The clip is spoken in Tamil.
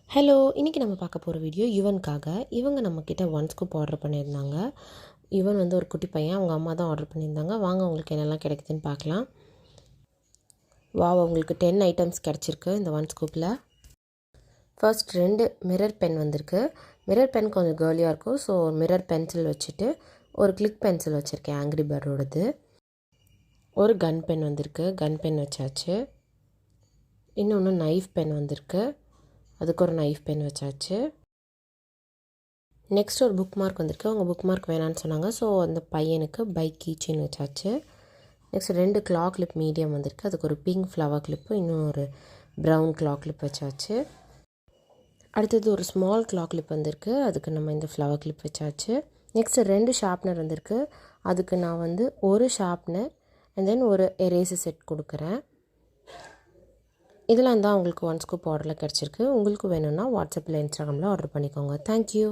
ஹலோ, இன்றைக்கி நம்ம பார்க்க போகிற வீடியோ யுவனுக்காக. இவங்க நம்மக்கிட்ட ஒன் ஸ்கூப் ஆர்டர் பண்ணியிருந்தாங்க. யுவன் வந்து ஒரு குட்டி பையன், அவங்க அம்மா தான் ஆர்டர் பண்ணியிருந்தாங்க. வாங்க அவங்களுக்கு என்னெல்லாம் கிடைக்குதுன்னு பார்க்கலாம். அவங்களுக்கு 10 ஐட்டம்ஸ் கிடச்சிருக்கு இந்த ஒன் ஸ்கூப்பில். ஃபர்ஸ்ட் 2 மிரர் பென் வந்திருக்கு. மிரர் பென் கொஞ்சம் கேர்லியாக இருக்கும். ஸோ மிரர் பென்சில் வச்சுட்டு ஒரு கிளிக் பென்சில் வச்சுருக்கேன், ஆங்கிரி பேர்டோடது. ஒரு கன் பென் வந்திருக்கு, கன் பென் வச்சாச்சு. இன்னொன்று நைஃப் பென் வந்திருக்கு, அதுக்கு ஒரு நைஃப் பென் வச்சாச்சு. நெக்ஸ்ட் ஒரு புக் மார்க் வந்திருக்கு. அவங்க புக் மார்க் வேணான்னு சொன்னாங்க. ஸோ அந்த பையனுக்கு பைக் கீச்சைன் வச்சாச்சு. நெக்ஸ்ட் 2 கிளாக் கிளிப் மீடியம் வந்திருக்கு. அதுக்கு ஒரு பிங்க் ஃப்ளவர் கிளிப்பு, இன்னும் ஒரு ப்ரௌன் கிளாக் கிளிப் வச்சாச்சு. அடுத்தது ஒரு ஸ்மால் கிளாக் கிளிப் வந்திருக்கு. அதுக்கு நம்ம இந்த ஃப்ளவர் கிளிப் வச்சாச்சு. நெக்ஸ்ட் 2 ஷார்ப்னர் வந்திருக்கு. அதுக்கு நான் வந்து ஒரு ஷார்ப்னர் அண்ட் தென் ஒரு எரேசர் செட் கொடுக்குறேன். இதெல்லாம் தான் உங்களுக்கு ஒன் ஸ்கூப் ஆர்டரில் கிடச்சிருக்கு. உங்களுக்கு வேணும்னா வாட்ஸ்அப்பில், இன்ஸ்டாகிராமில் ஆர்டர் பண்ணிக்கோங்க. தேங்க்யூ.